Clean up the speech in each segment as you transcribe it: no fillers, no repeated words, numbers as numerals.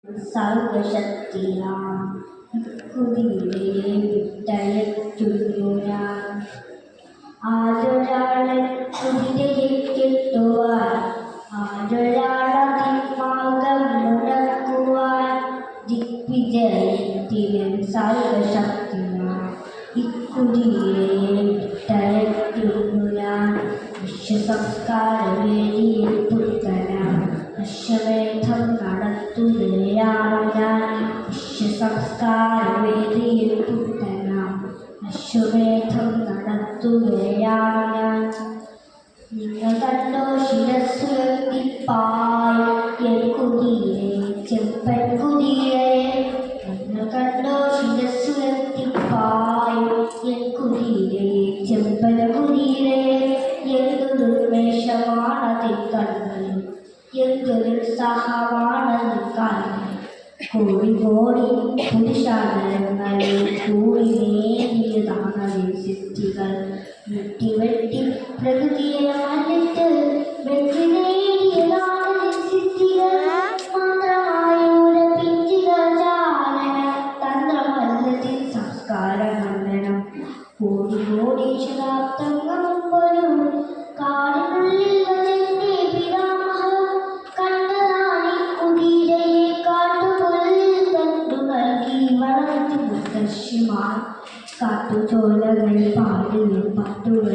സർവശക്തിയാം കുതിരയെ വിട്ടയയ്ക്കുന്നു ഞാൻ. ആരൊരാളെ കുതിരയെ കെട്ടുവാൻ, ആരൊരാളതിൻ മാർഗം മുടക്കുവാൻ. ദിഗ്വിജയത്തിനും സർവശക്തിയാം ഇക്കുതിരയെ വിട്ടയയ്ക്കുന്നു ഞാൻ. വിശ്വസംസ്കാരവേദിയിൽ പുത്തനാം അശ്വമേധം നടത്തുകയാണ് ഞാൻ. വിശ്വസംസ്കാരവേദിയിൽ പുത്തനാം അശ്വമേധം നടത്തുകയാണ് ഞാൻ. നിങ്ങൾ കണ്ടോ ശിരസ്സുയർത്തിപ്പായ് എൻ കുതിരയെ, ചെമ്പൻ കുതിരയെ. നിങ്ങൾ കണ്ടോ ശിരസ്സുയർത്തിപ്പായ് എൻ കുതിരയെ, ചെമ്പൻ കുതിരയെ. എന്തൊരുന്മേഷമാണതിൻ കണ്ണുകളിൽ, എന്തൊരുത്സാഹമാണതിൻ കാലുകളിൽ. കോടികോടി പുരുഷാന്തരങ്ങളിൽ കൂടി നേടിയതാണതിൻ സിദ്ധികൾ. വെട്ടി പ്രകൃതിയെ മല്ലിട്ട് വെട്ടി നേടിയതാണതിൻ സിദ്ധികൾ. മന്ത്രമായൂര പിഞ്ചികൾ ചാലന തന്ത്രമല്ലതിൻ സംസ്കാര മണ്ഡലം. കോടി ശതാബ്ദങ്ങൾ മുമ്പൊരു കാടിനുള്ളിൽ വച്ചെന്റെ പിതാമഹർ കണ്ടതാണി കുതിരയെ. കാട്ടുപുല്ലിൽ കണ്ടു നൽകി വളർത്തി മുത്തശ്ശിമാർ. കാട്ടുചോലകൾ പാടിയ പാട്ടുകൾ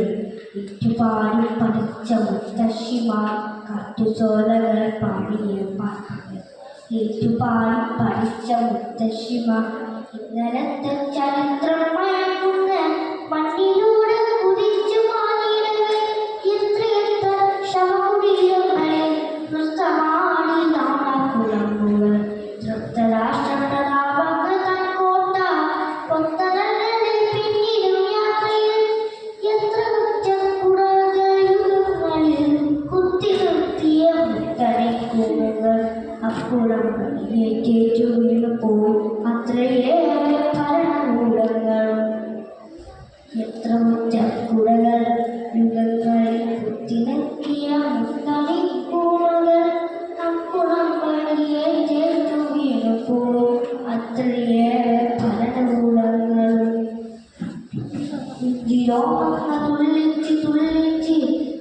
ഏറ്റുപാടി പഠിച്ച മുത്തശ്ശിമാർ. കാട്ടുചോലകൾ പാടിയ പാട്ടുകൾ ഏറ്റുപാടി പഠിച്ച മുത്തശ്ശിമാർ. ഇന്നലത്തെ ചരിത്രം മയങ്ങുന്ന മണ്ണിലൂടെ കുതിച്ചു മാനിടകൾ. എത്രയെത്ര ശവകുടീരങ്ങളെ നൃത്തമാടി നാണക്കുളമ്പുകൾ. തൃപ്തരാഷ്ട്രപ്രതാപങ്ങൾ തൻ കോട്ട പൊത്തനങ്ങളുടെ പിന്നിലും യാത്രയിൽ. എത്ര കുറ്റക്കുടകളുകളിൽ കുത്തി നിർത്തിയ മുത്തണിക്കൂടുകൾ. അക്കുളം പണിയേറ്റേറ്റു വീണുപോയി അത്രയേറെ ഭരണകൂടങ്ങളും. എത്ര മുറ്റക്കുടകൾ യുഗങ്ങളിൽ കുത്തിനെത്തിയ മുത്തണിക്കൂടുകൾ. അക്കുളം പണിയേറ്റേറ്റു വീണുപോയി അത്രയേറെ ഭരണകൂടങ്ങളും. രോമങ്ങൾ തുള്ളിച്ച്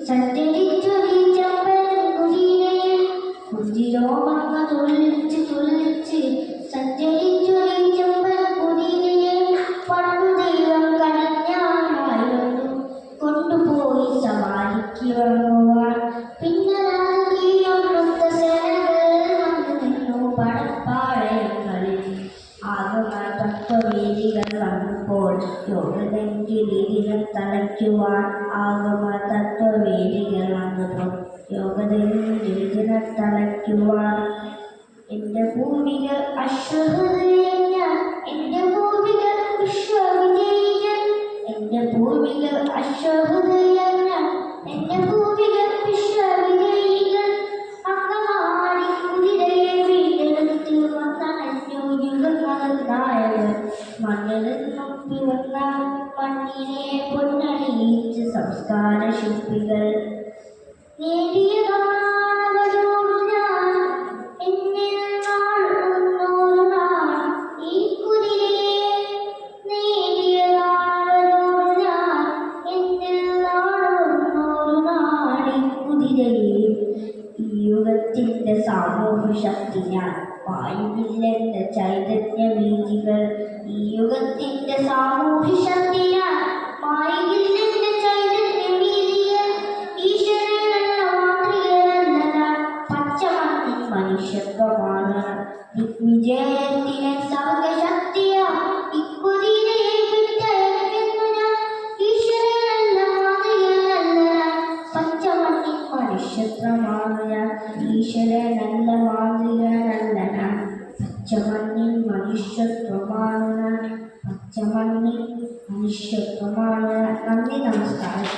സഞ്ചരിച്ചൊരു ചെമ്പൻ കുതിരയെ. രോമങ്ങൾ തുള്ളിച്ച് സഞ്ചരിച്ചൊരു ചെമ്പൻ കുതിരയെ. പണ്ടു ദൈവം കനിഞ്ഞായിരുന്നു കൊണ്ടുപോയി സവാരിക്കിറങ്ങുവാൻ. പിന്നീട് സേനകൾ വന്നു നിന്നു പടപ്പാളയങ്ങളിൽ. ആഗമ തത്വവേദികൾ വന്നപ്പോൾ യോഗദണ്ഡിലിരികൾ തളയ്ക്കുവാൻ. ആഗമ തത്വവേദികൾ വന്നപ്പോൾ യോഗദണ്ഡിലിരികൾ തളയ്ക്കുവാൻ. എന്റെ പൂർവികർ അശ്വഹൃദയൻ, എന്റെ പൂർവികർ വിശ്വവിജയികൾ. എന്റെ പൂർവികർ അശ്വഹൃദയൻ, എന്റെ പൂർവികർ വിശ്വവിജയികൾ. അങ്കമാടി കുതിരയെ വീണ്ടെടുത്ത് വന്നണഞ്ഞു യുഗങ്ങൾ നായകർ. മണ്ണിൽ നിന്നും പിറന്ന മണ്ണിനെ പൊന്നണിയിച്ച് സംസ്കാര ശില്പികൾ. നേടിയതാണവരോടു ഞാൻ എന്നിൽ നാളുന്നൊരു നാൾ ഈ കുതിരയെ. നേടിയതാണവരോടു ഞാൻ എന്നിൽ നാളുന്നൊരു നാൾ ഈ കുതിരയെ. ഈ യുഗത്തിന്റെ സാമൂഹ്യ ശക്തി ഞാൻ പായുകില്ലെന്റെ ചൈതന്യ വീതികൾ. ഈ യുഗത്തിന്റെ സാമൂഹ്യ ശക്തി ഞാൻ പായുകില്ലെന്റെ ചൈതന്യ വീതികൾ. ഈശ്വരനുള്ള മാതൃകയല്ല ഞാൻ, പച്ചമണ്ണിൻ മനുഷ്യത്വമാണ്. ദിഗ്വിജയത്തിന് സർവശക്തിയാ ഇക്കുതിരയെ വിട്ടയയ്ക്കുന്നു ഞാൻ. ഈശ്വരനുള്ള മാതൃകയല്ല ഞാൻ, പച്ചമണ്ണിൻ മനുഷ്യത്വമാണ് ഞാൻ. ഈശ്വരനല്ല മാതൃകയല്ല ഞാൻ, പച്ചമണ്ണിൻ മനുഷ്യത്വമാണ് ഞാൻ. പച്ചമണ്ണിൻ മനുഷ്യത്വമാണ്. നന്ദി, നമസ്കാരം.